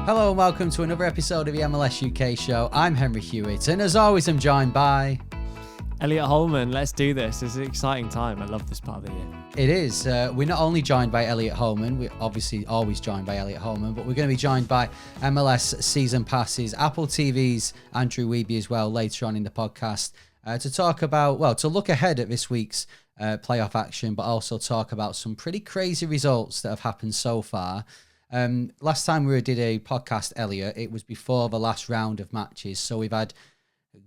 Hello and welcome to another episode of the MLS UK show. I'm Henry Hewitt, and as always, I'm joined by Elliot Holman. Let's do this. It's an exciting time. I love this part of the year. It is. We're not only joined by Elliot Holman, we're obviously always joined by Elliot Holman, but we're going to be joined by MLS Season Passes, Apple TV's Andrew Wiebe as well later on in the podcast to talk about, well, to look ahead at this week's playoff action, but also talk about some pretty crazy results that have happened so far. Last time we did a podcast, Elliot, it was before the last round of matches. So we've had,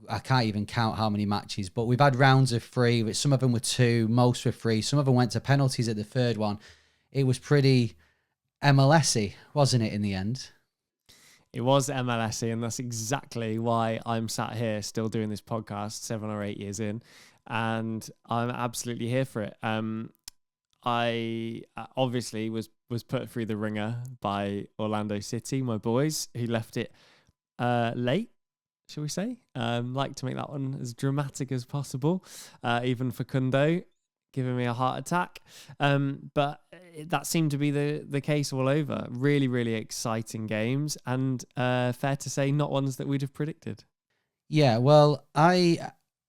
I can't even count how many matches, but we've had rounds of three, which some of them were two, most were three. Some of them went to penalties at the third one. It was pretty MLS-y, wasn't it, in the end? It was MLS-y, and that's exactly why I'm sat here still doing this podcast 7 or 8 years in, and I'm absolutely here for it. I obviously was put through the ringer by Orlando City, my boys, who left it late, shall we say? Like to make that one as dramatic as possible, even Facundo giving me a heart attack. But that seemed to be the case all over. Really, really exciting games, and fair to say, not ones that we'd have predicted. Yeah, well,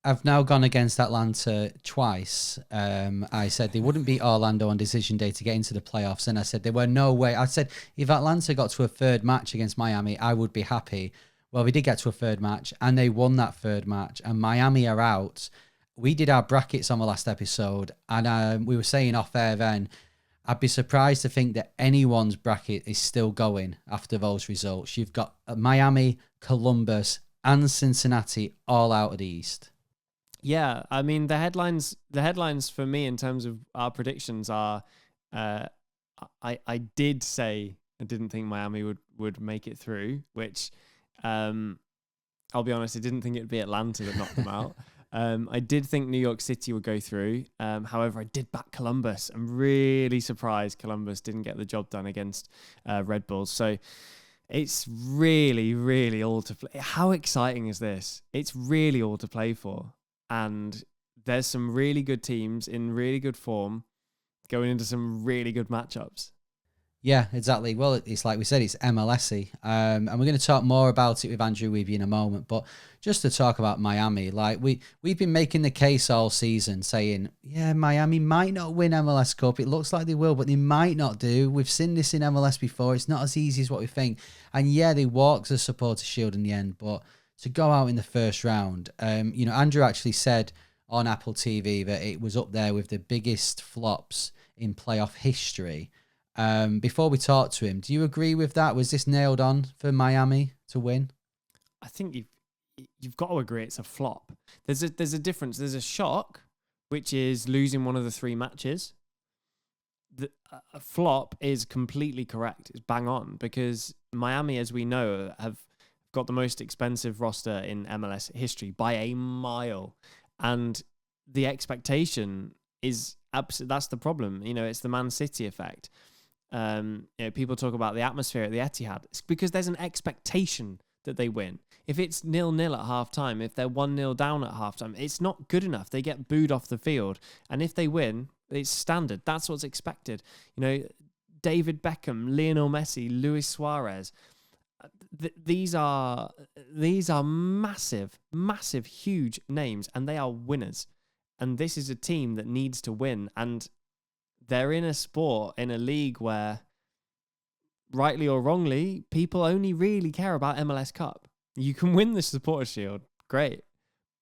I've now gone against Atlanta twice. I said they wouldn't beat Orlando on decision day to get into the playoffs, and I said there were no way. I said if Atlanta got to a third match against Miami, I would be happy. Well, we did get to a third match, and they won that third match, and Miami are out. We did our brackets on the last episode, and we were saying off air then, I'd be surprised to think that anyone's bracket is still going after those results. You've got Miami, Columbus, and Cincinnati all out of the East. Yeah, I mean, the headlines for me in terms of our predictions are, I did say I didn't think Miami would make it through, which I'll be honest, I didn't think it'd be Atlanta that knocked them out. I did think New York City would go through. However, I did back Columbus. I'm really surprised Columbus didn't get the job done against Red Bulls. So it's really, really all to play. How exciting is this? It's really all to play for. And there's some really good teams in really good form going into some really good matchups. Yeah, exactly. Well, it's like we said, it's MLS-y. And we're going to talk more about it with Andrew Wiebe in a moment. But just to talk about Miami, like we've been making the case all season saying, yeah, Miami might not win MLS Cup. It looks like they will, but they might not do. We've seen this in MLS before. It's not as easy as what we think. And yeah, they walked the Supporters' Shield in the end, but to go out in the first round, Andrew actually said on Apple TV that it was up there with the biggest flops in playoff history. Before we talk to him, do you agree with that? Was this nailed on for Miami to win? I think you've got to agree it's a flop. There's a difference. There's a shock, which is losing one of the 3 matches. A flop is completely correct. It's bang on, because Miami, as we know, have got the most expensive roster in MLS history by a mile, and the expectation is absolutely, that's the problem. It's the Man City effect. People talk about the atmosphere at the Etihad. It's because there's an expectation that they win. If it's 0-0 at halftime, if they're 1-0 down at halftime, it's not good enough. They get booed off the field, and if they win, it's standard. That's what's expected. David Beckham, Lionel Messi, Luis Suarez. These are massive, massive, huge names, and they are winners. And this is a team that needs to win. And they're in a sport, in a league where, rightly or wrongly, people only really care about MLS Cup. You can win the Supporters' Shield, great.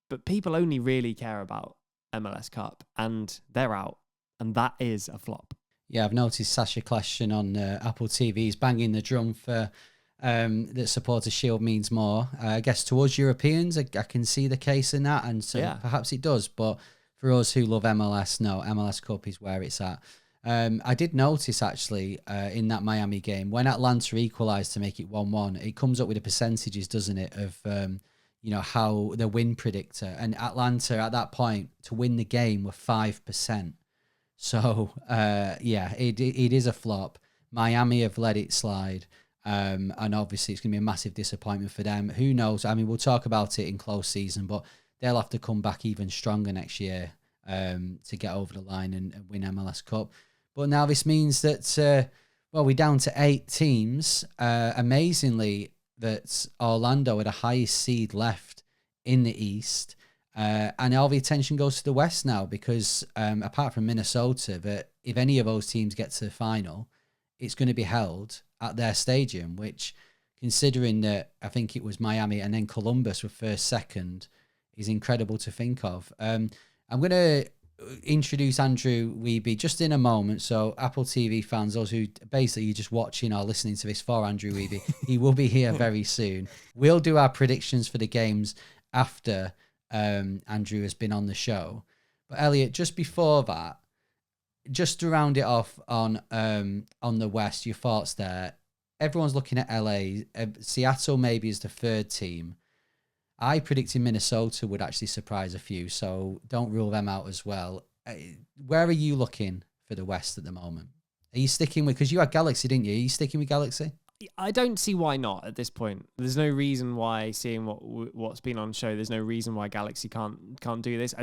But people only really care about MLS Cup, and they're out. And that is a flop. Yeah, I've noticed Sasha Kleshin on Apple TV is banging the drum for that Supporters' Shield means more. I guess to us Europeans, I can see the case in that, and so perhaps it does. But for us who love MLS, no, MLS Cup is where it's at. I did notice actually in that Miami game, when Atlanta equalised to make it 1-1, it comes up with the percentages, doesn't it, of how the win predictor, and Atlanta at that point to win the game were 5%. So it is a flop. Miami have let it slide. And obviously it's going to be a massive disappointment for them. Who knows? I mean, we'll talk about it in close season, but they'll have to come back even stronger next year to get over the line and win MLS Cup. But now this means that Well, we're down to 8 teams. Amazingly, that Orlando are the highest seed left in the East. And all the attention goes to the West now because apart from Minnesota, that if any of those teams get to the final, it's going to be held at their stadium, which, considering that I think it was Miami and then Columbus were first, second, is incredible to think of. I'm going to introduce Andrew Wiebe just in a moment. So Apple TV fans, those who basically just watching or listening to this for Andrew Wiebe, he will be here very soon. We'll do our predictions for the games after Andrew has been on the show. But Elliot, just before that, just to round it off on the West, your thoughts there. Everyone's looking at LA. Seattle maybe is the third team. I predicted Minnesota would actually surprise a few, so don't rule them out as well. Where are you looking for the West at the moment? Are you sticking with, because you had Galaxy, didn't you? Are you sticking with Galaxy? I don't see why not at this point. There's no reason why, seeing what's been on show, there's no reason why Galaxy can't do this.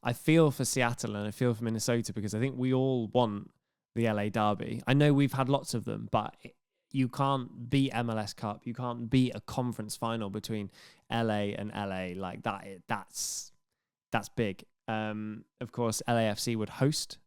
I feel for Seattle and I feel for Minnesota because I think we all want the LA derby. I know we've had lots of them, but you can't beat MLS Cup. You can't beat a conference final between LA and LA like that. That's big. Of course, LAFC would host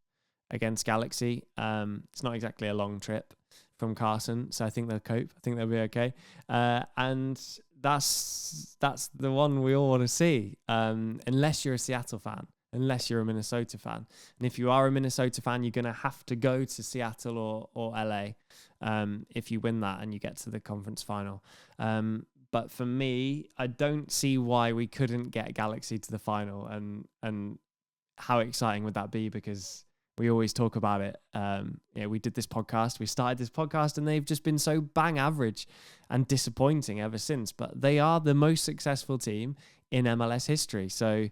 against Galaxy. It's not exactly a long trip from Carson, so I think they'll cope. I think they'll be okay. And that's the one we all want to see, unless you're a Seattle fan, unless you're a Minnesota fan. And if you are a Minnesota fan, you're going to have to go to Seattle or LA if you win that and you get to the conference final. But for me, I don't see why we couldn't get Galaxy to the final. And how exciting would that be? Because we always talk about it. We did this podcast. We started this podcast and they've just been so bang average and disappointing ever since. But they are the most successful team in MLS history. So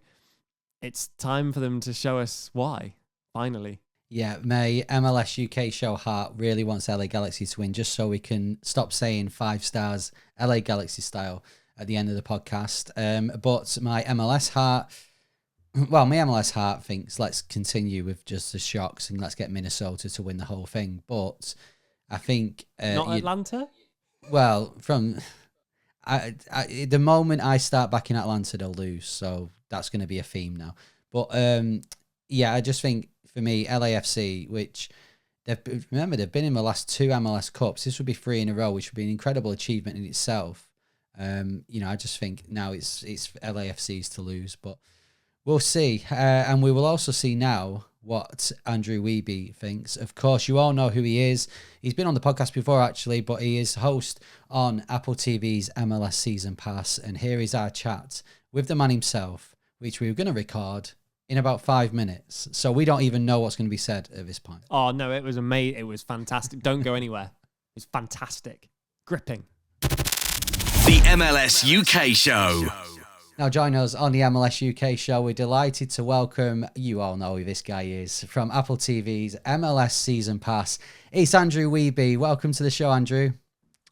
it's time for them to show us why, finally. Yeah, my MLS UK show Heart really wants LA Galaxy to win just so we can stop saying 5 stars LA Galaxy style at the end of the podcast. But my MLS Heart... Well, my MLS heart thinks let's continue with just the shocks and let's get Minnesota to win the whole thing. But I think... Not Atlanta? Well, from... the moment I start backing Atlanta, they'll lose. So that's going to be a theme now. But I just think for me, LAFC, which... Remember, they've been in the last 2 MLS Cups. This would be 3 in a row, which would be an incredible achievement in itself. I just think now it's LAFC's to lose. But... we'll see. And we will also see now what Andrew Wiebe thinks. Of course, you all know who he is. He's been on the podcast before, actually, but he is host on Apple TV's MLS Season Pass. And here is our chat with the man himself, which we were going to record in about 5 minutes. So we don't even know what's going to be said at this point. Oh, no, it was amazing. It was fantastic. Don't go anywhere. It's fantastic. Gripping. The MLS UK Show. Now, join us on the MLS UK show. We're delighted to welcome, you all know who this guy is, from Apple TV's MLS Season Pass. It's Andrew Wiebe. Welcome to the show, Andrew.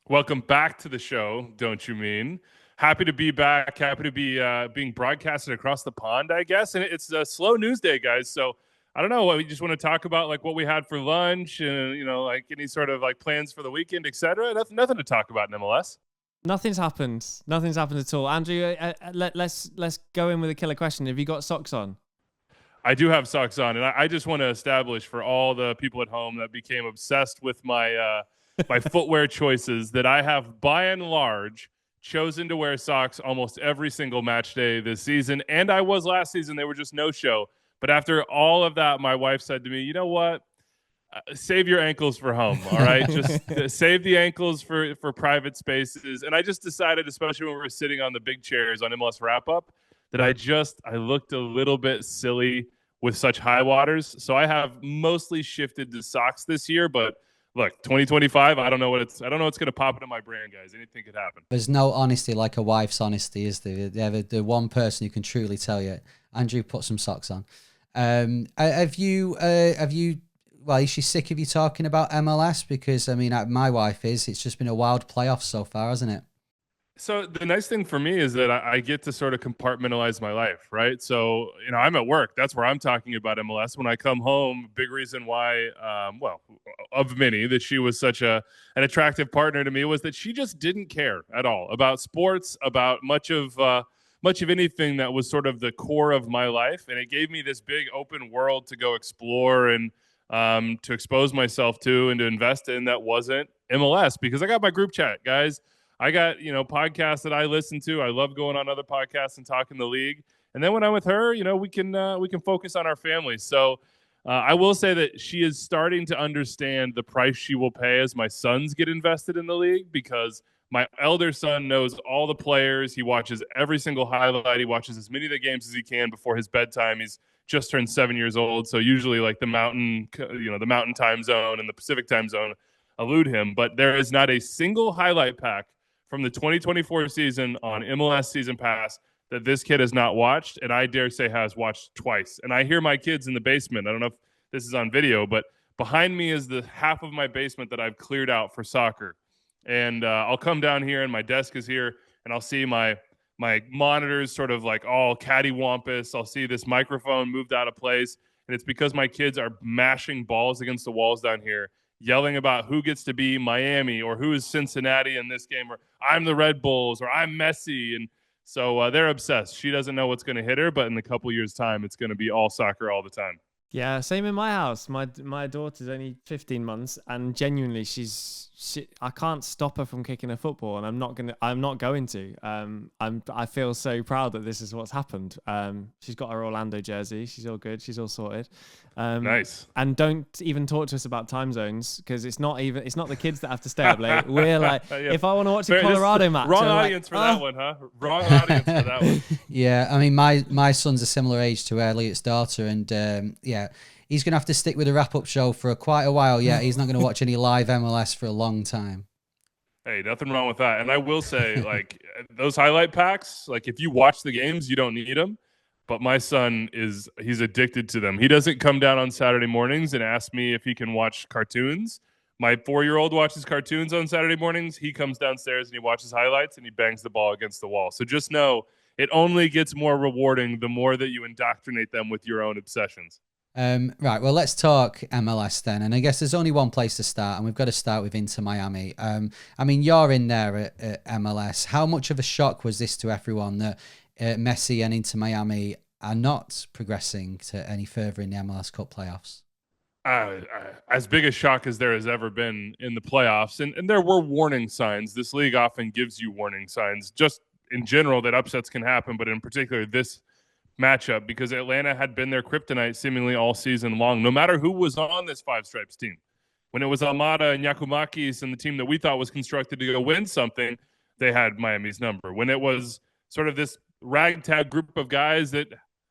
Welcome back to the show, don't you mean? Happy to be back. Happy to be being broadcasted across the pond, I guess. And it's a slow news day, guys. So I don't know. We just want to talk about like what we had for lunch and, like any sort of like plans for the weekend, etc. Nothing to talk about in MLS. Nothing's happened. Nothing's happened at all. Andrew, let's go in with a killer question. Have you got socks on? I do have socks on, and I just want to establish for all the people at home that became obsessed with my my footwear choices that I have, by and large, chosen to wear socks almost every single match day this season. And I was last season. They were just no-show. But after all of that, my wife said to me, you know what? Save your ankles for home, all right? Just save the ankles for private spaces. And I just decided, especially when we were sitting on the big chairs on MLS Wrap-Up, that I looked a little bit silly with such high waters. So I have mostly shifted to socks this year. But look, 2025, I don't know what's going to pop into my brain, guys. Anything could happen. There's no honesty like a wife's honesty, is there? They're the one person who can truly tell you. Andrew, put some socks on. Have you? Well, is she sick of you talking about MLS? Because, I mean, my wife is. It's just been a wild playoff so far, hasn't it? So the nice thing for me is that I get to sort of compartmentalize my life, right? So, I'm at work. That's where I'm talking about MLS. When I come home, big reason why, of many, that she was such an attractive partner to me was that she just didn't care at all about sports, about much of anything that was sort of the core of my life. And it gave me this big open world to go explore and to expose myself to and to invest in that wasn't MLS, because I got my group chat, guys. I got, podcasts that I listen to. I love going on other podcasts and talking the league. And then when I'm with her, we can focus on our family. So I will say that she is starting to understand the price she will pay as my sons get invested in the league, because my elder son knows all the players. He watches every single highlight. He watches as many of the games as he can before his bedtime. He's just turned 7 years old. So usually like the mountain time zone and the Pacific time zone elude him. But there is not a single highlight pack from the 2024 season on MLS Season Pass that this kid has not watched, and I dare say has watched twice. And I hear my kids in the basement. I don't know if this is on video, but behind me is the half of my basement that I've cleared out for soccer. And I'll come down here, and my desk is here, and I'll see my monitors sort of like all cattywampus. I'll see this microphone moved out of place, and it's because my kids are mashing balls against the walls down here, yelling about who gets to be Miami or who is Cincinnati in this game, or I'm the Red Bulls, or I'm Messi. And so they're obsessed. She doesn't know what's going to hit her, but in a couple years' time, it's going to be all soccer all the time. Yeah, same in my house. My daughter's only 15 months, and genuinely, I can't stop her from kicking a football, and I'm not going to. I feel so proud that this is what's happened. She's got her Orlando jersey. She's all good. She's all sorted. Nice. And don't even talk to us about time zones, because it's not the kids that have to stay up late. We're like, yeah. If I want to watch a Colorado match, wrong audience for that one, huh? Wrong audience for that one. Yeah, I mean, my son's a similar age to Elliot's daughter, and he's going to have to stick with the wrap-up show for quite a while. Yeah, he's not going to watch any live MLS for a long time. Hey, nothing wrong with that. And I will say, like, those highlight packs, like, if you watch the games, you don't need them. But my son he's addicted to them. He doesn't come down on Saturday mornings and ask me if he can watch cartoons. My 4-year-old watches cartoons on Saturday mornings. He comes downstairs and he watches highlights and he bangs the ball against the wall. So just know it only gets more rewarding the more that you indoctrinate them with your own obsessions. Right, well, let's talk MLS then. And I guess there's only one place to start, and we've got to start with Inter Miami. I mean, you're in there at MLS. How much of a shock was this to everyone that Messi and Inter Miami are not progressing to any further in the MLS Cup playoffs? As big a shock as there has ever been in the playoffs. And there were warning signs. This league often gives you warning signs, just in general, that upsets can happen, but in particular this matchup, because Atlanta had been their kryptonite seemingly all season long, no matter who was on this Five Stripes team. When it was Almada and Yakumakis and the team that we thought was constructed to go win something, they had Miami's number. When it was sort of this ragtag group of guys that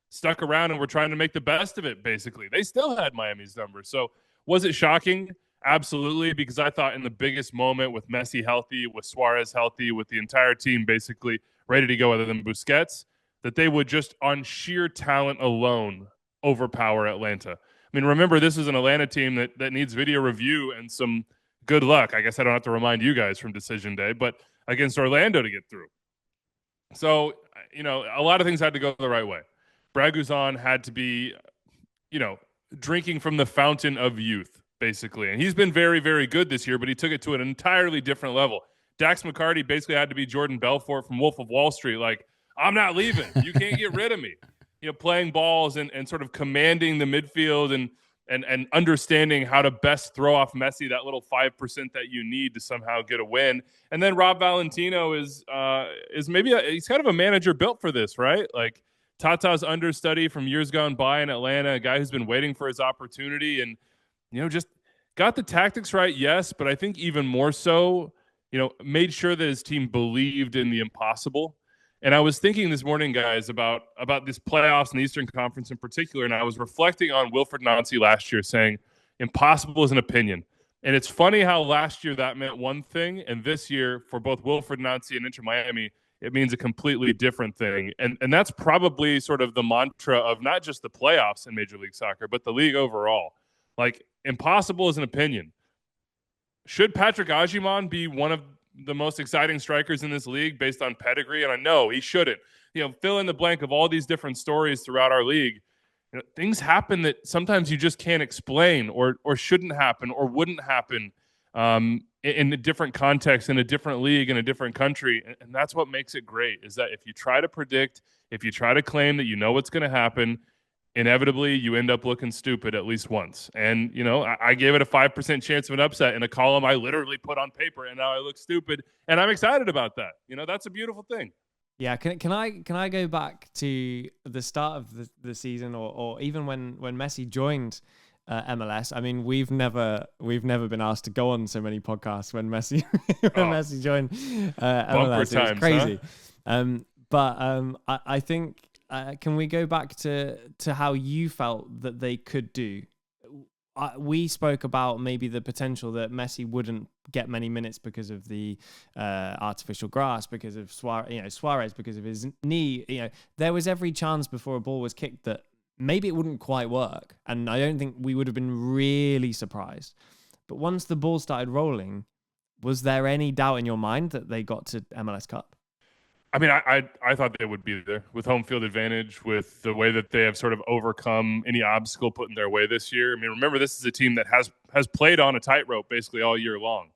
stuck around and were trying to make the best of it, basically, they still had Miami's number. So was it shocking? Absolutely, because I thought in the biggest moment, with Messi healthy, with Suarez healthy, with the entire team basically ready to go other than Busquets, that they would just on sheer talent alone overpower Atlanta. I mean, remember, this is an Atlanta team that needs video review and some good luck. I guess I don't have to remind you guys from Decision Day, but against Orlando to get through. So, a lot of things had to go the right way. Brad Guzan had to be, drinking from the fountain of youth, basically. And he's been very, very good this year, but he took it to an entirely different level. Dax McCarty basically had to be Jordan Belfort from Wolf of Wall Street, like, I'm not leaving. You can't get rid of me. Playing balls and sort of commanding the midfield and understanding how to best throw off Messi, that little 5% that you need to somehow get a win. And then Rob Valentino is maybe he's kind of a manager built for this, right? Like Tata's understudy from years gone by in Atlanta, a guy who's been waiting for his opportunity and, just got the tactics right, yes, but I think even more so, made sure that his team believed in the impossible. And I was thinking this morning, guys, about this playoffs and the Eastern Conference in particular, and I was reflecting on Wilfried Nancy last year saying, impossible is an opinion. And it's funny how last year that meant one thing, and this year, for both Wilfried Nancy and Inter Miami, it means a completely different thing. And that's probably sort of the mantra of not just the playoffs in Major League Soccer, but the league overall. Like, impossible is an opinion. Should Patrick Agyemang be one of the most exciting strikers in this league based on pedigree, and I know he shouldn't. Fill in the blank of all these different stories throughout our league. Things happen that sometimes you just can't explain, or shouldn't happen, or wouldn't happen in a different context, in a different league, in a different country. And that's what makes it great, is that if you try to predict, if you try to claim that you know what's going to happen, inevitably you end up looking stupid at least once. And, I gave it a 5% chance of an upset in a column I literally put on paper, and now I look stupid. And I'm excited about that. That's a beautiful thing. Yeah, can I go back to the start of the season, or even when Messi joined MLS? I mean, we've never been asked to go on so many podcasts when Messi Messi joined MLS. It was crazy. Huh? I think can we go back to how you felt that they could do? We spoke about maybe the potential that Messi wouldn't get many minutes because of the artificial grass, because of Suarez, because of his knee. There was every chance before a ball was kicked that maybe it wouldn't quite work, and I don't think we would have been really surprised. But once the ball started rolling, was there any doubt in your mind that they got to MLS Cup? I mean, I thought they would be there with home field advantage, with the way that they have sort of overcome any obstacle put in their way this year. I mean, remember, this is a team that has played on a tightrope basically all year long.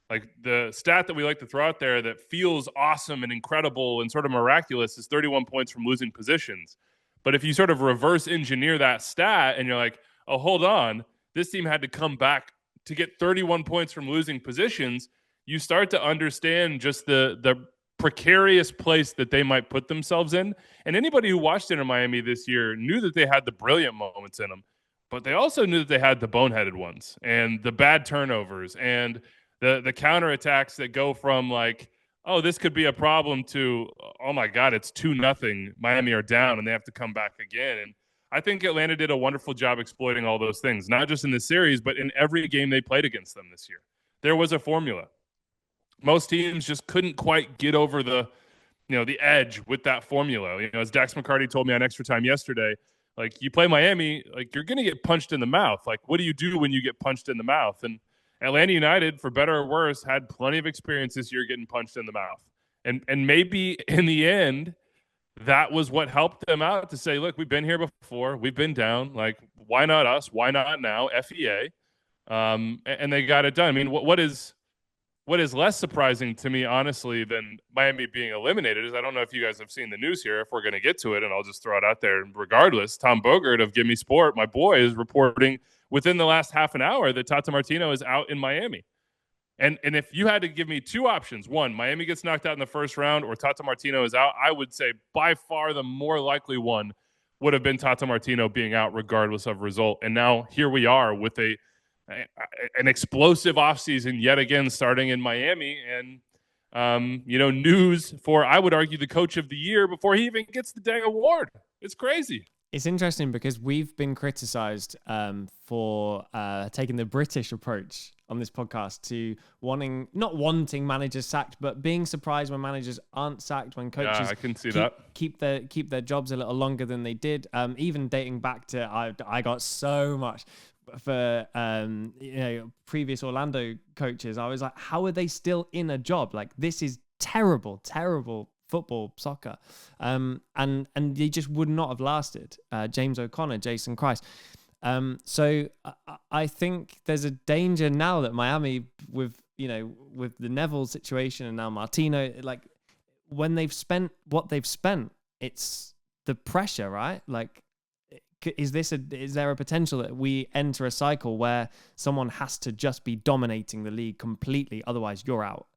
Like, the stat that we like to throw out there that feels awesome and incredible and sort of miraculous is 31 points from losing positions. But if you sort of reverse engineer that stat and you're like, oh, hold on, this team had to come back to get 31 points from losing positions, you start to understand just the precarious place that they might put themselves in. And anybody who watched Inter Miami this year knew that they had the brilliant moments in them, but they also knew that they had the boneheaded ones and the bad turnovers and the counterattacks that go from like, oh, this could be a problem, to, oh my God, it's 2-0. Miami are down and they have to come back again. And I think Atlanta did a wonderful job exploiting all those things, not just in this series, but in every game they played against them this year. There was a formula. Most teams just couldn't quite get over the edge with that formula. As Dax McCarty told me on Extra Time yesterday, like, you play Miami, like, you're going to get punched in the mouth. Like, what do you do when you get punched in the mouth? And Atlanta United, for better or worse, had plenty of experience this year getting punched in the mouth. And maybe in the end, that was what helped them out to say, look, we've been here before. We've been down. Like, why not us? Why not now? FEA. And they got it done. I mean, what is less surprising to me, honestly, than Miami being eliminated is, I don't know if you guys have seen the news here, if we're going to get to it, and I'll just throw it out there regardless. Tom Bogert of Give Me Sport, my boy, is reporting within the last half an hour that Tata Martino is out in Miami. And if you had to give me two options, one, Miami gets knocked out in the first round, or Tata Martino is out, I would say by far the more likely one would have been Tata Martino being out regardless of result. And now here we are with an explosive offseason yet again starting in Miami, and news for, I would argue, the coach of the year before he even gets the dang award. It's crazy. It's interesting because we've been criticized for taking the British approach on this podcast to not wanting managers sacked, but being surprised when managers aren't sacked, when coaches I can see keep their jobs a little longer than they did. Even dating back to, I got so much for previous Orlando coaches. I was like, how are they still in a job? Like, this is terrible football, soccer, and they just would not have lasted. James O'Connor, Jason Christ. So I think there's a danger now that Miami, with the Neville situation and now Martino, like, when they've spent what they've spent, it's the pressure, right? Like, is there a potential that we enter a cycle where someone has to just be dominating the league completely, otherwise you're out?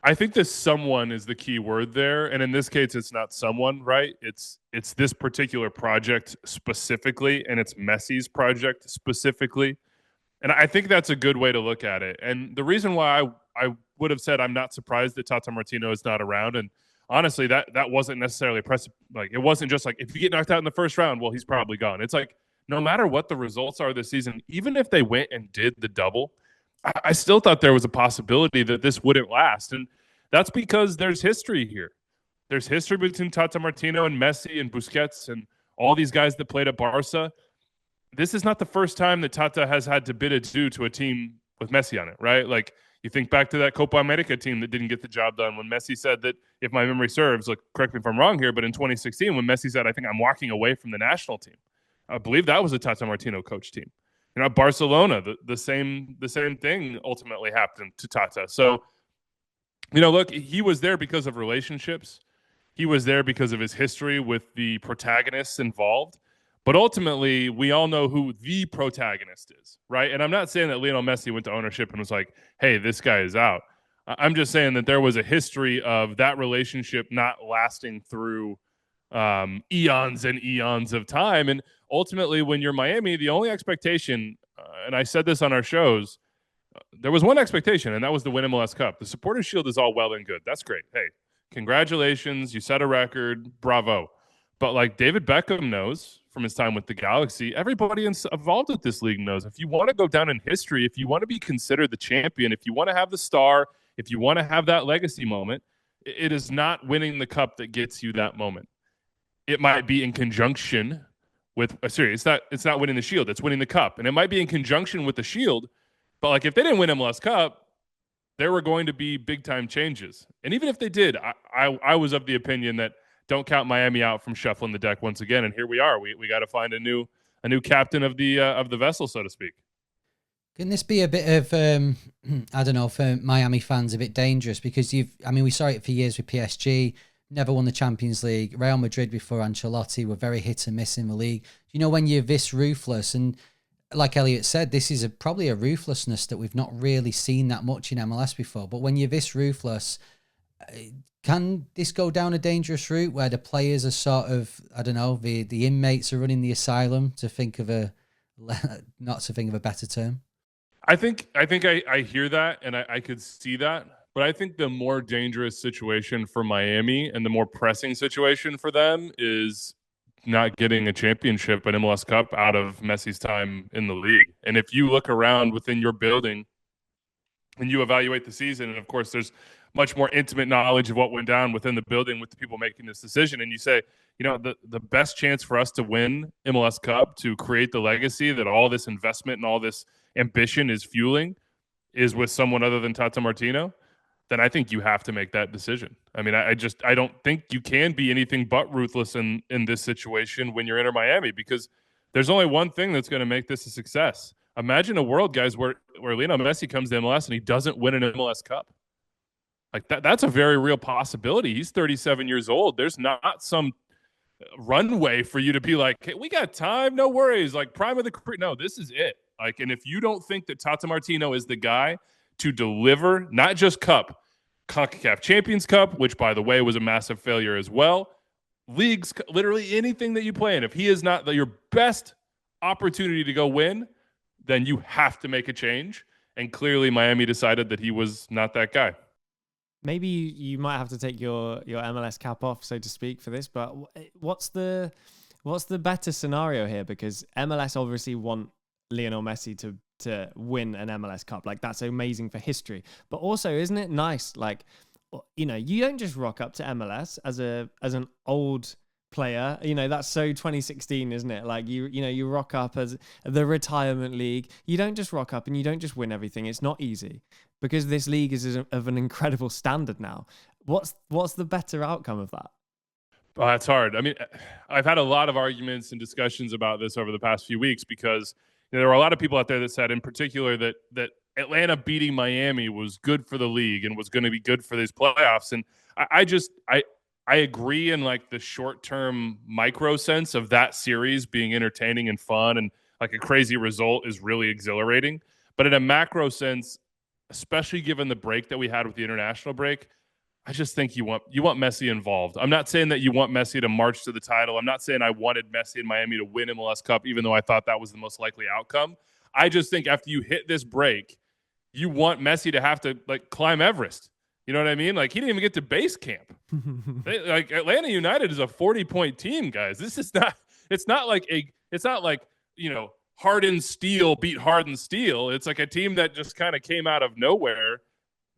I think this someone is the key word there. And in this case, it's not someone, right? It's this particular project specifically, and it's Messi's project specifically. And I think that's a good way to look at it. And the reason why I would have said I'm not surprised that Tata Martino is not around, and honestly, that wasn't necessarily like, it wasn't just like, if you get knocked out in the first round, well, he's probably gone. It's like, no matter what the results are this season, even if they went and did the double, I still thought there was a possibility that this wouldn't last. And that's because there's history here. There's history between Tata Martino and Messi and Busquets and all these guys that played at Barca. This is not the first time that Tata has had to bid adieu to a team with Messi on it, right? Like, You think back to that Copa America team that didn't get the job done when Messi said that, if my memory serves, like, correct me if I'm wrong here, but in 2016 when Messi said, I think I'm walking away from the national team, I believe that was a Tata Martino coach team. At Barcelona, the same thing ultimately happened to Tata. So, look, he was there because of relationships. He was there because of his history with the protagonists involved. But ultimately, we all know who the protagonist is, right? And I'm not saying that Lionel Messi went to ownership and was like, hey, this guy is out. I'm just saying that there was a history of that relationship not lasting through eons and eons of time. And ultimately, when you're Miami, the only expectation, and I said this on our shows, there was one expectation, and that was to win MLS Cup. The Supporters Shield is all well and good. That's great. Hey, congratulations. You set a record. Bravo. But like David Beckham knows from his time with the Galaxy, everybody involved with this league knows, if you want to go down in history, if you want to be considered the champion, if you want to have the star, if you want to have that legacy moment, it is not winning the cup that gets you that moment. It might be in conjunction with it's not winning the Shield, it's winning the cup. And it might be in conjunction with the Shield, but like if they didn't win MLS Cup, there were going to be big time changes. And even if they did, I was of the opinion that don't count Miami out from shuffling the deck once again. And here we are. We got to find a new captain of the vessel, so to speak. Can this be a bit of, I don't know, for Miami fans, a bit dangerous? Because we saw it for years with PSG, never won the Champions League. Real Madrid before Ancelotti were very hit and miss in the league. When you're this ruthless, and like Elliot said, this is probably a ruthlessness that we've not really seen that much in MLS before. But when you're this ruthless, can this go down a dangerous route where the players are sort of, I don't know, the inmates are running the asylum, to think of not to think of a better term? I think I hear that, and I could see that. But I think the more dangerous situation for Miami and the more pressing situation for them is not getting a championship, an MLS Cup, out of Messi's time in the league. And if you look around within your building and you evaluate the season, and of course there's much more intimate knowledge of what went down within the building with the people making this decision, and you say, the best chance for us to win MLS Cup, to create the legacy that all this investment and all this ambition is fueling, is with someone other than Tata Martino, then I think you have to make that decision. I mean, I don't think you can be anything but ruthless in this situation when you're Inter Miami, because there's only one thing that's going to make this a success. Imagine a world, guys, where Lionel Messi comes to MLS and he doesn't win an MLS Cup. Like that's a very real possibility. He's 37 years old. There's not some runway for you to be like, hey, we got time, no worries, like prime of the career. No, this is it. Like, and if you don't think that Tata Martino is the guy to deliver not just Cup, CONCACAF Champions Cup, which, by the way, was a massive failure as well, leagues, literally anything that you play in, if he is not your best opportunity to go win, then you have to make a change. And clearly Miami decided that he was not that guy. Maybe you might have to take your MLS cap off, so to speak, for this, but what's the better scenario here? Because MLS obviously want Lionel Messi to win an MLS Cup. Like, that's amazing for history. But also, isn't it nice? Like, you don't just rock up to MLS as an old player. That's so 2016, isn't it? Like, you rock up as the retirement league. You don't just rock up and you don't just win everything. It's not easy, because this league is of an incredible standard now. What's the better outcome of that? Oh, that's hard. I mean, I've had a lot of arguments and discussions about this over the past few weeks, because there were a lot of people out there that said, in particular, that Atlanta beating Miami was good for the league and was going to be good for these playoffs. And I agree in like the short-term micro sense of that series being entertaining and fun, and like a crazy result is really exhilarating. But in a macro sense, especially given the break that we had with the international break, I just think you want Messi involved. I'm not saying that you want Messi to march to the title. I'm not saying I wanted Messi and Miami to win MLS Cup, even though I thought that was the most likely outcome. I just think after you hit this break, you want Messi to have to like climb Everest. You know what I mean? Like, he didn't even get to base camp. Like, Atlanta United is a 40-point team, guys. This is not. It's not like Hardened Steel beat Hardened Steel. It's like a team that just kind of came out of nowhere,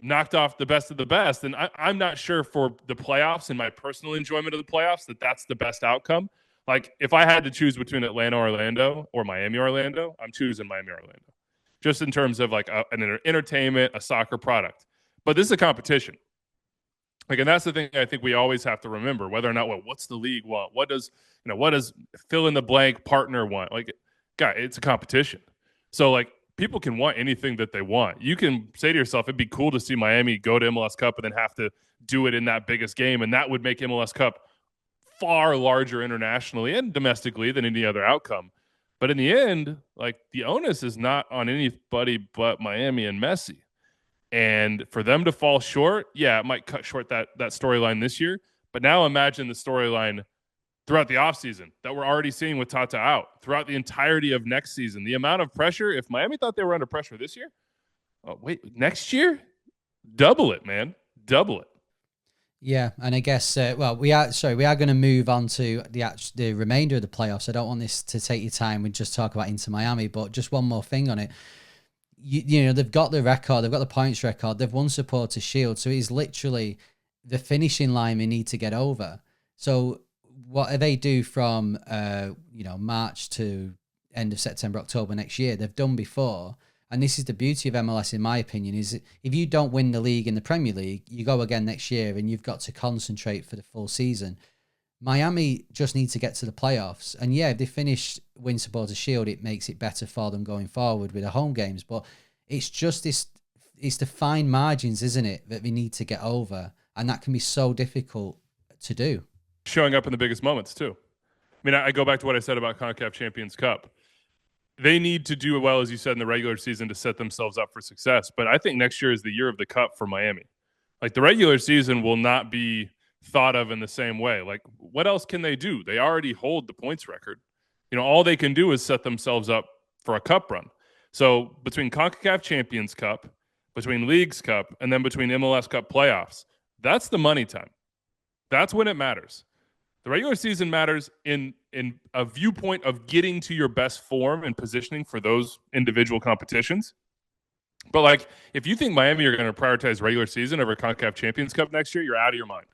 knocked off the best of the best. And I'm not sure for the playoffs and my personal enjoyment of the playoffs that's the best outcome. Like, if I had to choose between Atlanta Orlando or Miami Orlando, I'm choosing Miami Orlando. just in terms of like an entertainment, a soccer product. But this is a competition. Like, and that's the thing I think we always have to remember, whether or not, what's the league want? What does fill in the blank partner want? Like, God, it's a competition. So like, people can want anything that they want. You can say to yourself, it'd be cool to see Miami go to MLS Cup and then have to do it in that biggest game. And that would make MLS Cup far larger internationally and domestically than any other outcome. But in the end, like, the onus is not on anybody but Miami and Messi. And for them to fall short, yeah, it might cut short that storyline this year. But now imagine the storyline throughout the offseason that we're already seeing with Tata out, throughout the entirety of next season. The amount of pressure, if Miami thought they were under pressure this year, next year? Double it, man. Double it. Yeah, and I guess we are going to move on to the remainder of the playoffs. I don't want this to take your time. We just talk about Inter Miami, but just one more thing on it. You know, they've got the record, they've got the points record, they've won Supporters' Shield, so it's literally the finishing line they need to get over. So what they do from March to end of September, October next year, they've done before. And this is the beauty of MLS, in my opinion, is if you don't win the league in the Premier League, you go again next year and you've got to concentrate for the full season. Miami just need to get to the playoffs. And yeah, if they win Supporters' Shield, it makes it better for them going forward with the home games. But it's just it's the fine margins, isn't it, that they need to get over. And that can be so difficult to do. Showing up in the biggest moments, too. I mean, I go back to what I said about CONCACAF Champions Cup. They need to do well, as you said, in the regular season to set themselves up for success. But I think next year is the year of the Cup for Miami. Like, the regular season will not be thought of in the same way. Like, what else can they do? They already hold the points record. You know, all they can do is set themselves up for a cup run. So between CONCACAF Champions Cup, between Leagues Cup, and then between MLS Cup playoffs, that's the money time. That's when it matters. The regular season matters in a viewpoint of getting to your best form and positioning for those individual competitions. But, like, if you think Miami are going to prioritize regular season over CONCACAF Champions Cup next year, you're out of your mind.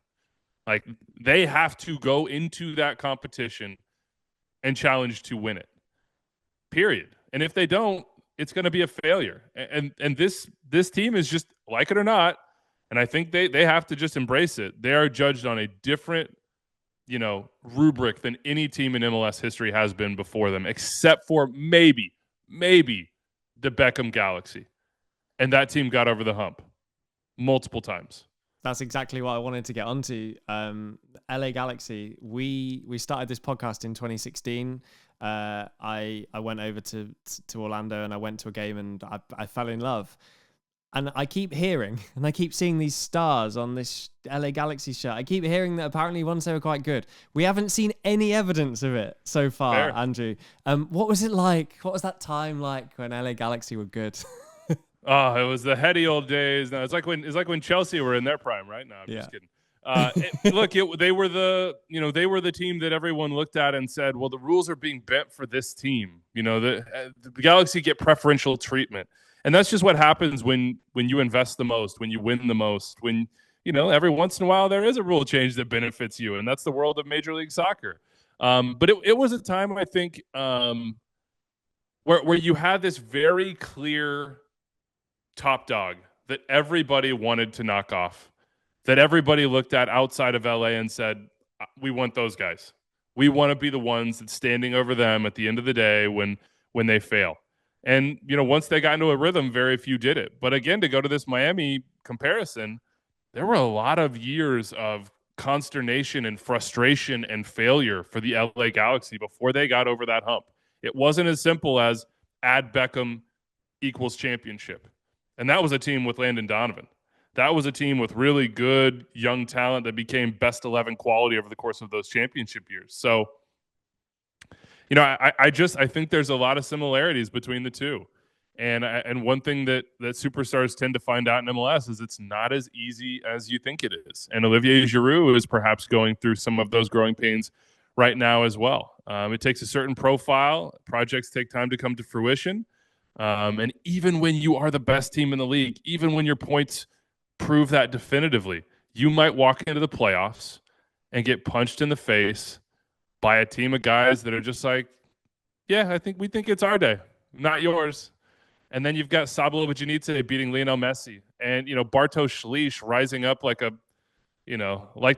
Like, they have to go into that competition and challenge to win it, period. And if they don't, it's going to be a failure. And this team is just, like it or not, and I think they have to just embrace it. They are judged on a different rubric than any team in MLS history has been before them, except for maybe the Beckham Galaxy. And that team got over the hump multiple times. That's exactly what I wanted to get onto. LA Galaxy, we started this podcast in 2016. I went over to Orlando and I went to a game and I fell in love. And I keep hearing, and I keep seeing these stars on this LA Galaxy shirt. I keep hearing that apparently once they were quite good. We haven't seen any evidence of it so far, Fair. Andrew. What was it like? What was that time like when LA Galaxy were good? Oh, it was the heady old days. No, it's like when Chelsea were in their prime, right? No, I'm just kidding. They were the team that everyone looked at and said, well, the rules are being bent for this team. You know, the Galaxy get preferential treatment. And that's just what happens when you invest the most, when you win the most, when, every once in a while there is a rule change that benefits you. And that's the world of Major League Soccer. But it was a time, I think, where you had this very clear top dog that everybody wanted to knock off, that everybody looked at outside of LA and said, we want those guys. We want to be the ones that's standing over them at the end of the day when they fail. And, once they got into a rhythm, very few did it. But again, to go to this Miami comparison, there were a lot of years of consternation and frustration and failure for the LA Galaxy before they got over that hump. It wasn't as simple as add Beckham equals championship. And that was a team with Landon Donovan. That was a team with really good young talent that became best 11 quality over the course of those championship years. So, I think there's a lot of similarities between the two. And one thing that superstars tend to find out in MLS is it's not as easy as you think it is. And Olivier Giroud is perhaps going through some of those growing pains right now as well. It takes a certain profile. Projects take time to come to fruition. And even when you are the best team in the league, even when your points prove that definitively, you might walk into the playoffs and get punched in the face by a team of guys that are just like, yeah, we think it's our day, not yours. And then you've got Sabalo Bajanice beating Lionel Messi. And, Bartosz Szlisz rising up like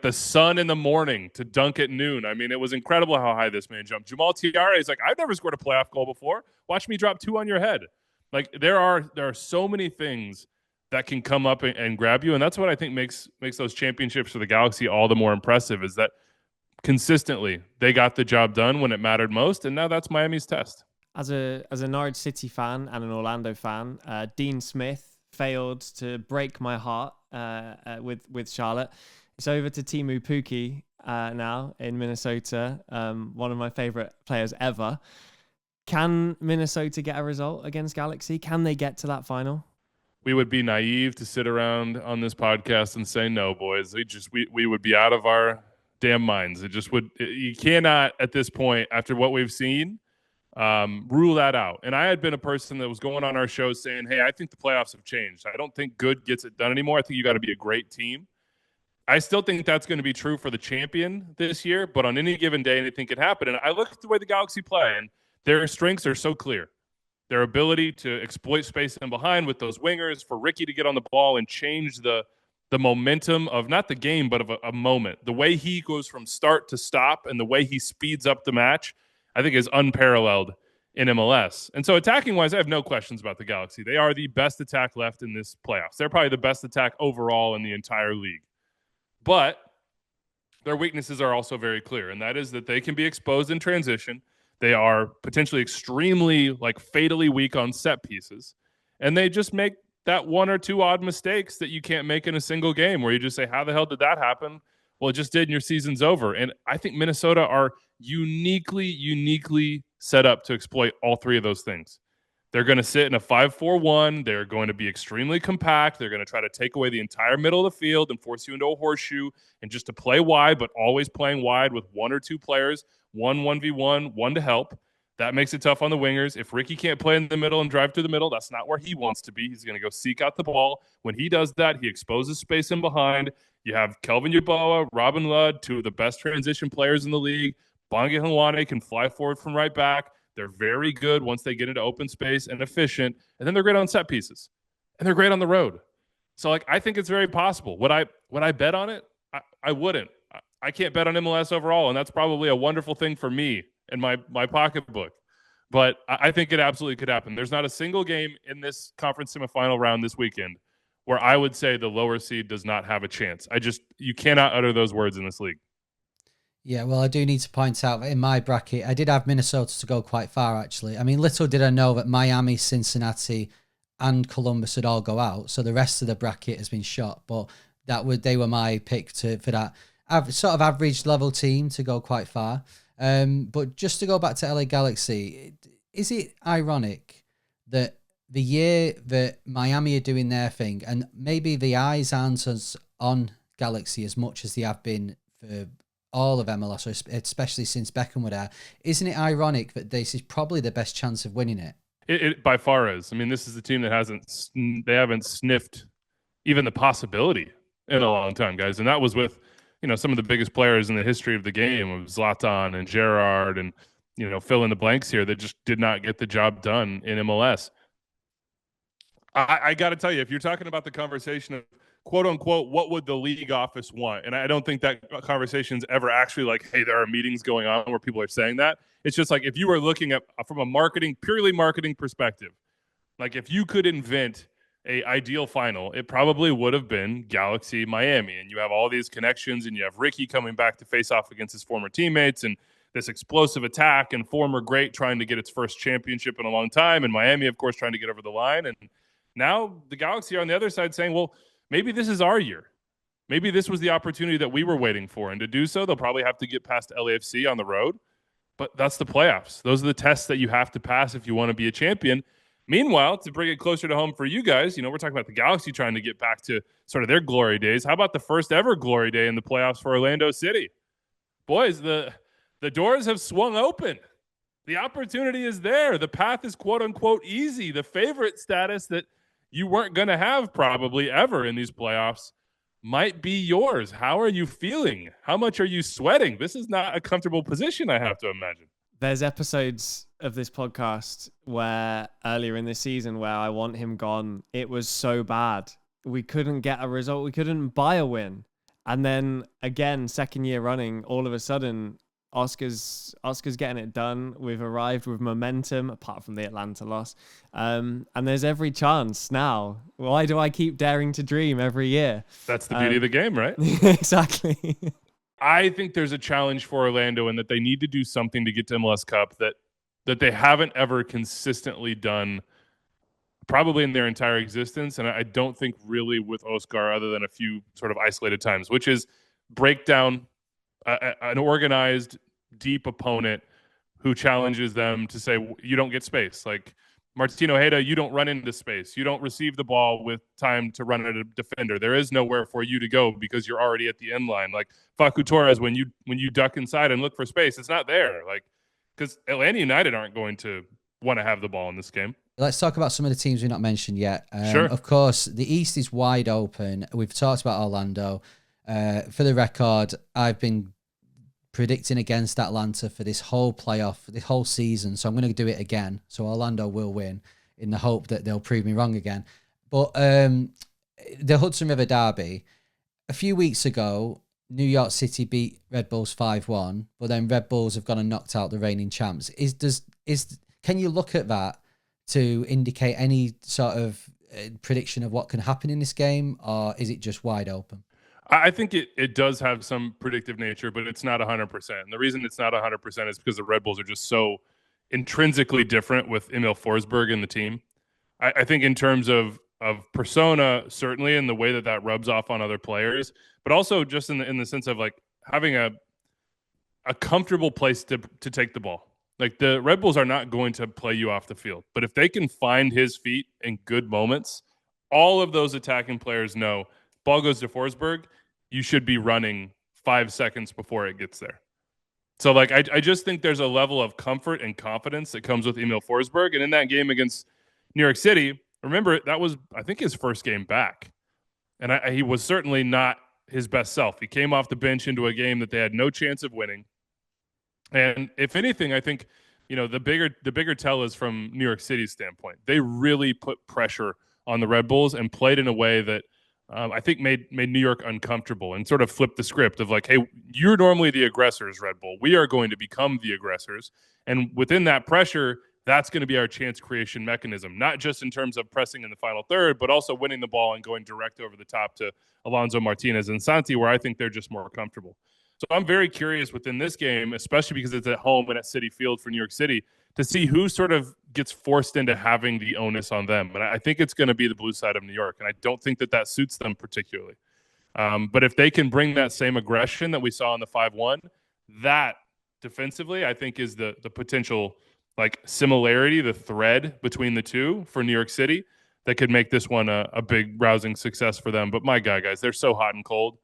the sun in the morning to dunk at noon. I mean, it was incredible how high this man jumped. Jamal Tiare is like, I've never scored a playoff goal before. Watch me drop 2 on your head. Like, there are so many things that can come up and grab you. And that's what I think makes those championships for the Galaxy all the more impressive, is that consistently they got the job done when it mattered most. And now that's Miami's test. As a Norwich City fan and an Orlando fan, Dean Smith failed to break my heart with Charlotte. It's over to Timu Pukki now in Minnesota, one of my favorite players ever. Can Minnesota get a result against Galaxy? Can they get to that final? We would be naive to sit around on this podcast and say, no, boys. We would be out of our damn minds. You cannot at this point, after what we've seen, rule that out. And I had been a person that was going on our show saying, hey, I think the playoffs have changed. I don't think good gets it done anymore. I think you got to be a great team. I still think that's going to be true for the champion this year, but on any given day, anything could happen. And I look at the way the Galaxy play, and their strengths are so clear. Their ability to exploit space in behind with those wingers, for Ricky to get on the ball and change the momentum of not the game, but of a moment. The way he goes from start to stop and the way he speeds up the match, I think, is unparalleled in MLS. And so attacking-wise, I have no questions about the Galaxy. They are the best attack left in this playoffs. They're probably the best attack overall in the entire league. But their weaknesses are also very clear, and that is that they can be exposed in transition. They are potentially extremely, fatally weak on set pieces. And they just make that 1 or 2 odd mistakes that you can't make in a single game, where you just say, how the hell did that happen? Well, it just did, and your season's over. And I think Minnesota are uniquely set up to exploit all 3 of those things. They're going to sit in a 5-4-1. They're going to be extremely compact. They're going to try to take away the entire middle of the field and force you into a horseshoe, and just to play wide, but always playing wide with 1 or 2 players, 1v1, 1 to help. That makes it tough on the wingers. If Ricky can't play in the middle and drive through the middle, that's not where he wants to be. He's going to go seek out the ball. When he does that, he exposes space in behind. You have Kelvin Yeboah, Robin Ludd, 2 of the best transition players in the league. Bonga Hilwane can fly forward from right back. They're very good once they get into open space and efficient. And then they're great on set pieces. And they're great on the road. So, I think it's very possible. Would I bet on it? I wouldn't. I can't bet on MLS overall, and that's probably a wonderful thing for me in my pocketbook. But I think it absolutely could happen. There's not a single game in this conference semifinal round this weekend where I would say the lower seed does not have a chance. You cannot utter those words in this league. Yeah, well, I do need to point out that in my bracket, I did have Minnesota to go quite far, actually. I mean, little did I know that Miami, Cincinnati, and Columbus would all go out, so the rest of the bracket has been shot. But they were my pick for that sort of average level team to go quite far. But just to go back to LA Galaxy, is it ironic that the year that Miami are doing their thing, and maybe the eyes aren't on Galaxy as much as they have been for all of MLS, or especially since Beckham were there, isn't it ironic that this is probably the best chance of winning it? It by far is. I mean, this is a team that haven't sniffed even the possibility in a long time, guys. And that was with, some of the biggest players in the history of the game, of Zlatan and Gerrard and, fill in the blanks here, that just did not get the job done in MLS. I got to tell you, if you're talking about the conversation of, quote unquote, what would the league office want? And I don't think that conversation's ever actually hey, there are meetings going on where people are saying that. It's just if you were looking at from a purely marketing perspective, if you could invent a ideal final, it probably would have been Galaxy Miami. And you have all these connections, and you have Ricky coming back to face off against his former teammates, and this explosive attack, and former great trying to get its first championship in a long time, and Miami, of course, trying to get over the line. And now the Galaxy are on the other side saying, well, maybe this is our year. Maybe this was the opportunity that we were waiting for. And to do so, they'll probably have to get past LAFC on the road. But that's the playoffs. Those are the tests that you have to pass if you want to be a champion. Meanwhile, to bring it closer to home for you guys, we're talking about the Galaxy trying to get back to sort of their glory days. How about the first ever glory day in the playoffs for Orlando City? Boys, the doors have swung open. The opportunity is there. The path is, quote unquote, easy. The favorite status that you weren't going to have probably ever in these playoffs might be yours. How are you feeling? How much are you sweating? This is not a comfortable position, I have to imagine. There's episodes of this podcast where earlier in this season where I want him gone. It was so bad. We couldn't get a result. We couldn't buy a win. And then again, second year running, all of a sudden, Oscar's getting it done. We've arrived with momentum, apart from the Atlanta loss. And there's every chance now. Why do I keep daring to dream every year? That's the beauty of the game, right? Exactly. I think there's a challenge for Orlando in that they need to do something to get to MLS Cup that they haven't ever consistently done probably in their entire existence. And I don't think really with Oscar other than a few sort of isolated times, which is break down an organized, deep opponent who challenges them to say, you don't get space. Like Martino Heda, you don't run into space. You don't receive the ball with time to run at a defender. There is nowhere for you to go because you're already at the end line. Like Facu Torres, when you duck inside and look for space, it's not there. Like, because Atlanta United aren't going to want to have the ball in this game. Let's talk about some of the teams we've not mentioned yet. Sure. Of course, the East is wide open. We've talked about Orlando. For the record, I've been predicting against Atlanta for this whole playoff, this whole season. So I'm going to do it again. So Orlando will win in the hope that they'll prove me wrong again. But the Hudson River Derby, a few weeks ago, New York City beat Red Bulls 5-1, but then Red Bulls have gone and knocked out the reigning champs. Can you look at that to indicate any sort of prediction of what can happen in this game, or is it just wide open? I think it does have some predictive nature, but it's not 100%. And the reason it's not 100% is because the Red Bulls are just so intrinsically different with Emil Forsberg in the team. I think in terms of persona, certainly in the way that rubs off on other players, but also just in the sense of like having a comfortable place to take the ball. Like the Red Bulls are not going to play you off the field, but if they can find his feet in good moments, all of those attacking players know ball goes to Forsberg, you should be running 5 seconds before it gets there. So like I just think there's a level of comfort and confidence that comes with Emil Forsberg. And in that game against New York City, remember that was I think his first game back, and he was certainly not his best self. He came off the bench into a game that they had no chance of winning. And if anything, I think, the bigger tell is from New York City's standpoint. They really put pressure on the Red Bulls and played in a way that I think made New York uncomfortable and sort of flipped the script of like, hey, you're normally the aggressors, Red Bull. We are going to become the aggressors. And within that pressure, that's going to be our chance creation mechanism, not just in terms of pressing in the final third, but also winning the ball and going direct over the top to Alonso Martinez and Santi, where I think they're just more comfortable. So I'm very curious within this game, especially because it's at home and at Citi Field for New York City, to see who sort of gets forced into having the onus on them. And I think it's going to be the blue side of New York, and I don't think that suits them particularly. But if they can bring that same aggression that we saw in the 5-1, that defensively I think is the potential like similarity, the thread between the two for New York City that could make this one a big rousing success for them. But my God, guys, they're so hot and cold.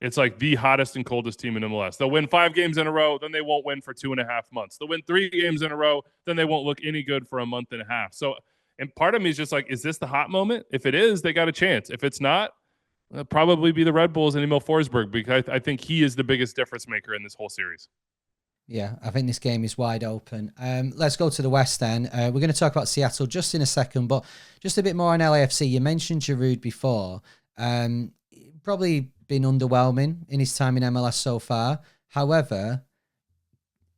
It's like the hottest and coldest team in MLS. They'll win 5 games in a row, then they won't win for 2.5 months. They'll win 3 games in a row, then they won't look any good for a month and a half. So, and part of me is just like, is this the hot moment? If it is, they got a chance. If it's not, it'll probably be the Red Bulls and Emil Forsberg, because I think he is the biggest difference maker in this whole series. Yeah, I think this game is wide open. Let's go to the West then. We're going to talk about Seattle just in a second, but just a bit more on LAFC. You mentioned Giroud before. Probably been underwhelming in his time in MLS so far. However,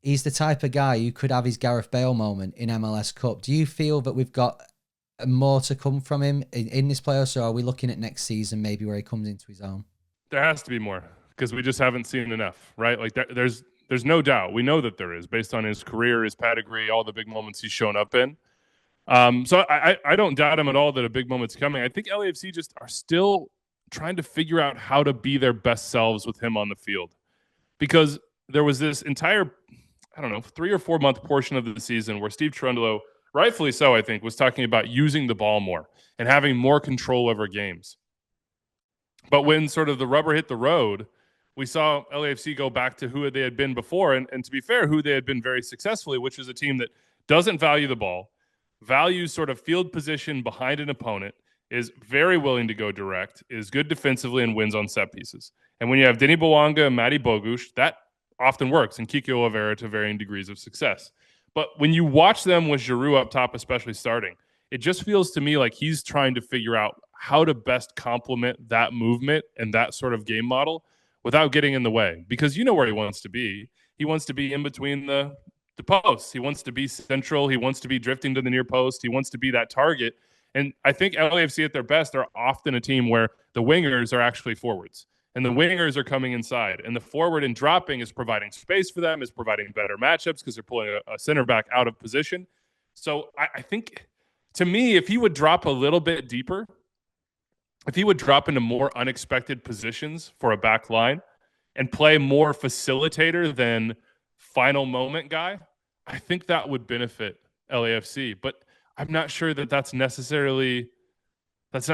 he's the type of guy who could have his Gareth Bale moment in MLS Cup. Do you feel that we've got more to come from him in this playoffs, or are we looking at next season maybe where he comes into his own? There has to be more because we just haven't seen enough, right? Like there's no doubt. We know that there is based on his career, his pedigree, all the big moments he's shown up in. So I don't doubt him at all that a big moment's coming. I think LAFC just are still trying to figure out how to be their best selves with him on the field, because there was this entire, 3 or 4 month portion of the season where Steve Cherundolo, rightfully so, I think, was talking about using the ball more and having more control over games. But when sort of the rubber hit the road, we saw LAFC go back to who they had been before, and to be fair, who they had been very successfully, which is a team that doesn't value the ball, values sort of field position behind an opponent, is very willing to go direct, is good defensively, and wins on set pieces. And when you have Denis Bouanga and Matty Bogusz, that often works, and Kiki Oliveira to varying degrees of success. But when you watch them with Giroud up top, especially starting, it just feels to me like he's trying to figure out how to best complement that movement and that sort of game model without getting in the way. Because you know where he wants to be. He wants to be in between the posts. He wants to be central. He wants to be drifting to the near post. He wants to be that target. And I think LAFC at their best are often a team where the wingers are actually forwards. And the wingers are coming inside. And the forward and dropping is providing space for them, is providing better matchups because they're pulling a center back out of position. So I think, to me, if he would drop a little bit deeper, if he would drop into more unexpected positions for a back line and play more facilitator than final moment guy, I think that would benefit LAFC. But I'm not sure that that's not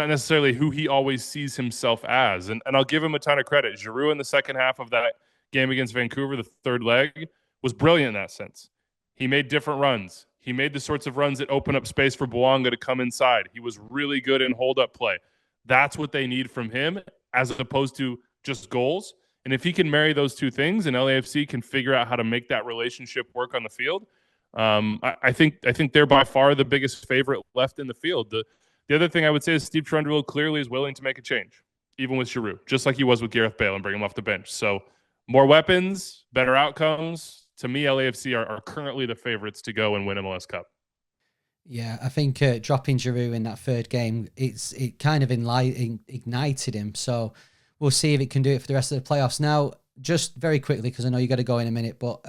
necessarily who he always sees himself as. And I'll give him a ton of credit. Giroud in the second half of that game against Vancouver, the third leg, was brilliant in that sense. He made different runs. He made the sorts of runs that open up space for Bouanga to come inside. He was really good in hold-up play. That's what they need from him as opposed to just goals. And if he can marry those two things and LAFC can figure out how to make that relationship work on the field, I think they're by far the biggest favorite left in the field. The other thing I would say is Steve Trundle clearly is willing to make a change, even with Giroud, just like he was with Gareth Bale and bring him off the bench. So more weapons, better outcomes. To me, LAFC are currently the favorites to go and win MLS Cup. Yeah, I think dropping Giroud in that third game, it kind of ignited him. So we'll see if it can do it for the rest of the playoffs. Now, just very quickly, because I know you got to go in a minute, but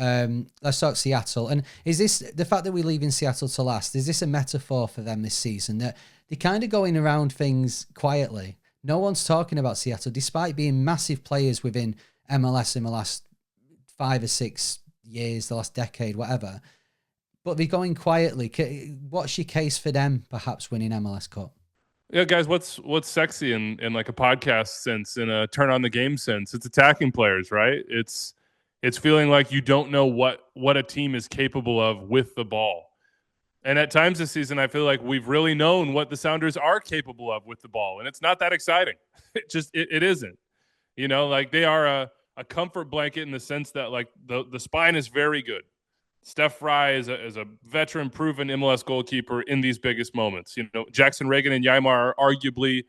let's talk Seattle. And is this, the fact that we're leaving Seattle to last, is this a metaphor for them this season? That they're kind of going around things quietly. No one's talking about Seattle, despite being massive players within MLS in the last 5 or 6 years, the last decade, whatever. But they're going quietly. What's your case for them perhaps winning MLS Cup? Yeah, guys, what's sexy in like a podcast sense, in a turn on the game sense? It's attacking players, right? It's feeling like you don't know what a team is capable of with the ball. And at times this season, I feel like we've really known what the Sounders are capable of with the ball, and it's not that exciting. It isn't. You know, like they are a comfort blanket in the sense that like the spine is very good. Steph Fry is a veteran, proven MLS goalkeeper in these biggest moments. You know, Jackson Reagan and Yaimar are arguably,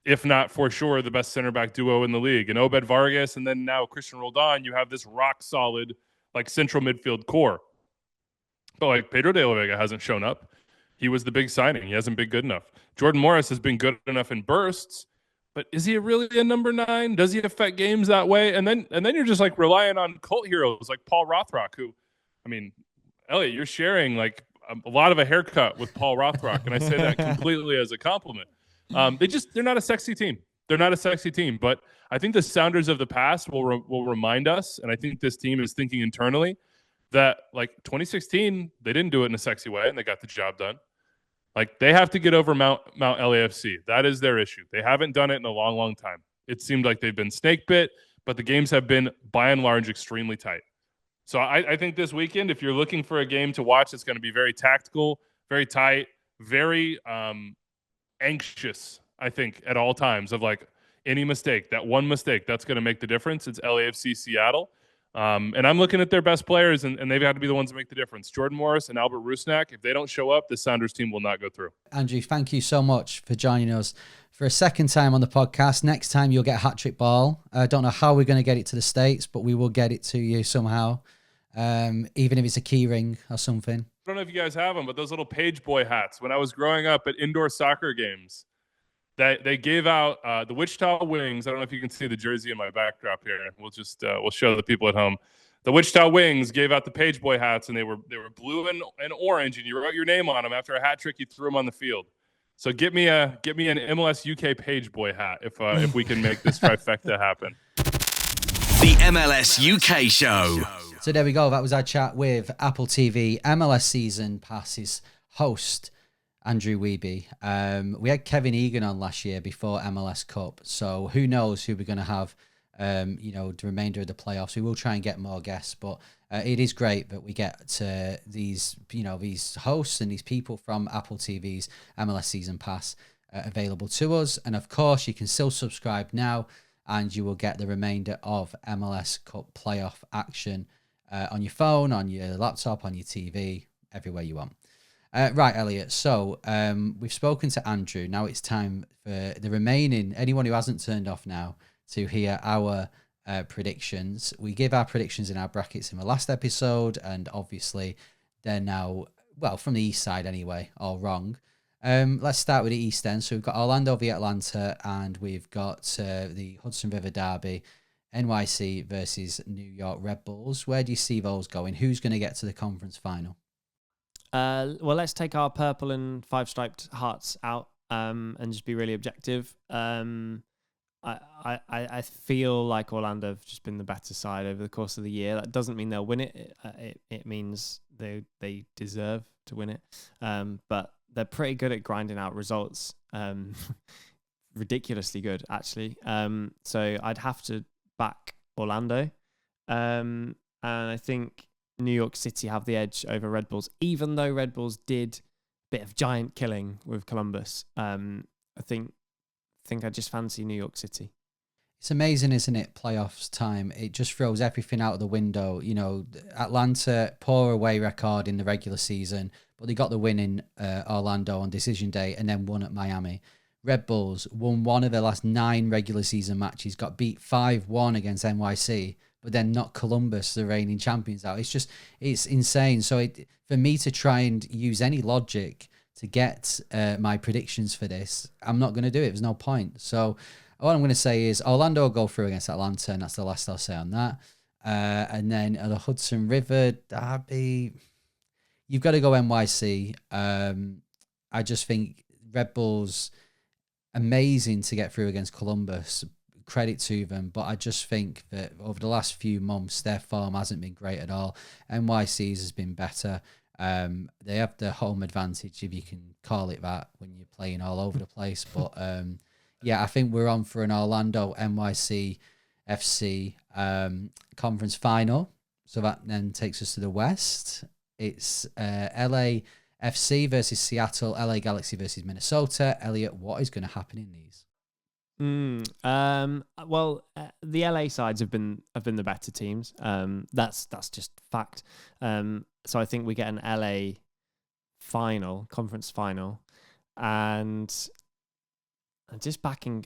if not for sure, the best center back duo in the league. And Obed Vargas and then now Christian Roldan, you have this rock solid like central midfield core. But like Pedro de la Vega hasn't shown up. He was the big signing. He hasn't been good enough. Jordan Morris has been good enough in bursts, but is he really a number 9? Does he affect games that way? And then you're just like relying on cult heroes like Paul Rothrock, who, I mean, Elliot, you're sharing like a lot of a haircut with Paul Rothrock, and I say that completely as a compliment. They're not a sexy team. They're not a sexy team, but I think the Sounders of the past will remind us, and I think this team is thinking internally that like 2016, they didn't do it in a sexy way, and they got the job done. Like they have to get over Mount LAFC. That is their issue. They haven't done it in a long, long time. It seemed like they've been snake bit, but the games have been by and large extremely tight. So I think this weekend, if you're looking for a game to watch, it's going to be very tactical, very tight, very anxious, I think, at all times of like any mistake, that one mistake, that's going to make the difference. It's LAFC Seattle. And I'm looking at their best players, and they've got to be the ones that make the difference. Jordan Morris and Albert Rusnak, if they don't show up, the Sounders team will not go through. Andrew, thank you so much for joining us for a second time on the podcast. Next time you'll get a hat-trick ball. I don't know how we're going to get it to the States, but we will get it to you somehow, even if it's a key ring or something. I don't know if you guys have them, but those little page boy hats, when I was growing up at indoor soccer games, they gave out the Wichita Wings. I don't know if you can see the jersey in my backdrop here. We'll show the people at home. The Wichita Wings gave out the page boy hats, and they were blue and orange, and you wrote your name on them. After a hat trick, you threw them on the field. So get me an MLS UK page boy hat if we can make this trifecta happen. The MLS UK show. So there we go. That was our chat with Apple TV MLS Season Passes host Andrew Wiebe. We had Kevin Egan on last year before MLS Cup, so who knows who we're going to have, the remainder of the playoffs. We will try and get more guests, but it is great that we get these hosts and these people from Apple TV's MLS Season Pass available to us. And of course, you can still subscribe now, and you will get the remainder of MLS Cup playoff action on your phone, on your laptop, on your TV, everywhere you want. Right, Elliot. So we've spoken to Andrew. Now it's time for the remaining, anyone who hasn't turned off now, to hear our predictions. We give our predictions in our brackets in the last episode, and obviously they're now, well, from the East side anyway, all wrong. Let's start with the East End. So we've got Orlando v Atlanta, and we've got the Hudson River Derby, NYC versus New York Red Bulls. Where do you see those going? Who's going to get to the conference final? Well, let's take our purple and 5-striped hearts out and just be really objective. I feel like Orlando have just been the better side over the course of the year. That doesn't mean they'll win it. It means they deserve to win it. But they're pretty good at grinding out results. Ridiculously good, actually. So I'd have to back Orlando. And I think New York City have the edge over Red Bulls, even though Red Bulls did a bit of giant killing with Columbus. I think I just fancy New York City. It's amazing, isn't it? Playoffs time. It just throws everything out of the window. You know, Atlanta, poor away record in the regular season, but they got the win in Orlando on decision day and then won at Miami. Red Bulls won one of their last 9 regular season matches, got beat 5-1 against NYC, but then knocked Columbus, the reigning champions, out. It's insane. So for me to try and use any logic to get my predictions for this, I'm not going to do it. There's no point. So all I'm going to say is Orlando will go through against Atlanta, and that's the last I'll say on that. And then the Hudson River Derby, you've got to go NYC. I just think Red Bulls, amazing to get through against Columbus. Credit to them, but I just think that over the last few months, their form hasn't been great at all. NYC's has been better. They have the home advantage, if you can call it that, when you're playing all over the place. But yeah, I think we're on for an Orlando NYC FC conference final. So that then takes us to the West. It's LA FC versus Seattle, LA Galaxy versus Minnesota. Elliot, what is going to happen in these? Well, the LA sides have been the better teams. That's just fact. So I think we get an LA conference final, and just backing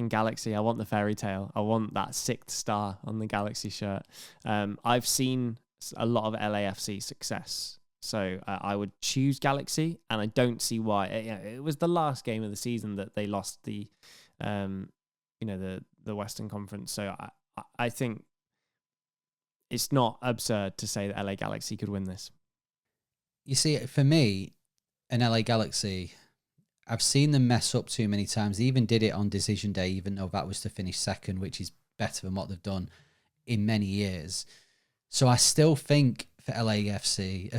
Galaxy. I want the fairy tale. I want that 6th star on the Galaxy shirt. I've seen a lot of LAFC success, so I would choose Galaxy, and I don't see why. It was the last game of the season that they lost the Western Conference. So I think it's not absurd to say that LA Galaxy could win this. You see, for me, an LA Galaxy, I've seen them mess up too many times. They even did it on decision day, even though that was to finish second, which is better than what they've done in many years. So I still think for LA Galaxy,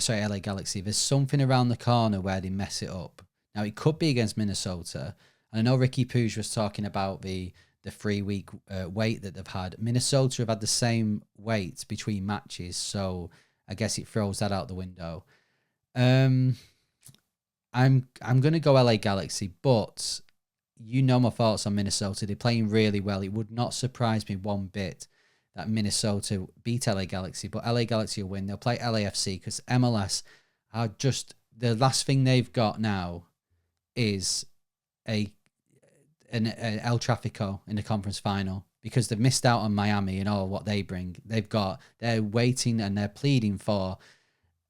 there's something around the corner where they mess it up. Now, it could be against Minnesota. I know Ricky Puig was talking about the 3-week wait that they've had. Minnesota have had the same wait between matches, so I guess it throws that out the window. I'm going to go LA Galaxy, but you know my thoughts on Minnesota. They're playing really well. It would not surprise me one bit that Minnesota beat LA Galaxy, but LA Galaxy will win. They'll play LAFC because MLS are just, the last thing they've got now is an El Trafico in the conference final, because they've missed out on Miami and all what they bring. They're waiting and they're pleading for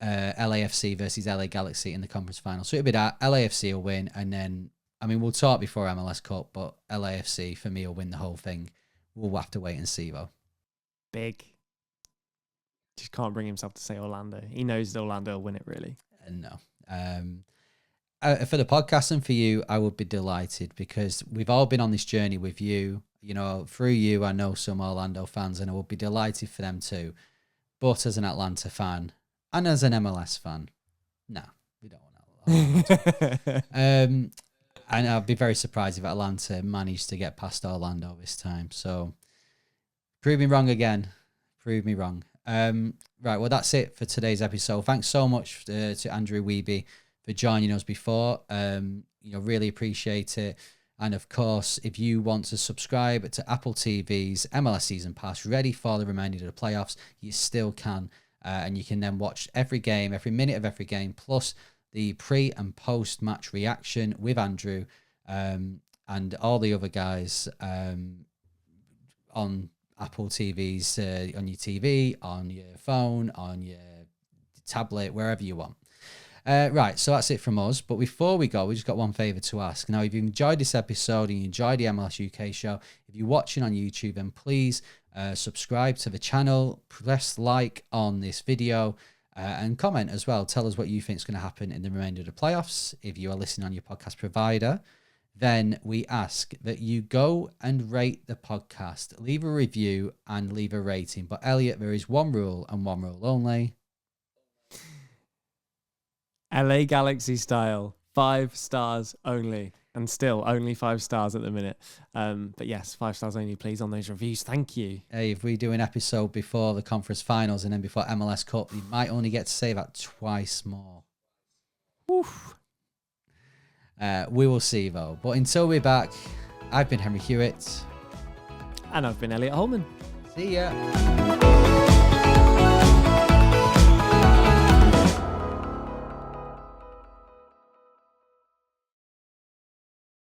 LAFC versus LA Galaxy in the conference final. So it'll be that LAFC will win, and then, I mean, we'll talk before MLS Cup, but LAFC for me will win the whole thing. We'll have to wait and see though. Big. Just can't bring himself to say Orlando. He knows that Orlando will win it, really. No. For the podcast and for you, I would be delighted, because we've all been on this journey with you. You know, through you, I know some Orlando fans, and I would be delighted for them too. But as an Atlanta fan and as an MLS fan, no, we don't want Atlanta. And I'd be very surprised if Atlanta managed to get past Orlando this time. So prove me wrong again. Prove me wrong. Right, well, that's it for today's episode. Thanks so much to Andrew Wiebe for joining us before. Really appreciate it. And of course, if you want to subscribe to Apple TV's MLS Season Pass, ready for the remainder of the playoffs, you still can. and you can then watch every game, every minute of every game, plus the pre and post match reaction with Andrew and all the other guys on Apple TVs, on your TV, on your phone, on your tablet, wherever you want. Right, so that's it from us. But before we go, we just got one favour to ask. Now, if you enjoyed this episode and you enjoyed the MLS UK show, if you're watching on YouTube, then please subscribe to the channel, press like on this video, and comment as well. Tell us what you think is going to happen in the remainder of the playoffs. If you are listening on your podcast provider, then we ask that you go and rate the podcast, leave a review and leave a rating. But Elliot, there is one rule and one rule only. LA Galaxy style, 5 stars only, and still only 5 stars at the minute. But yes, 5 stars only, please, on those reviews. Thank you. Hey, if we do an episode before the conference finals and then before MLS Cup, you might only get to say that twice more. Oof. We will see, though. But until we're back, I've been Henry Hewitt. And I've been Elliot Holman. See ya.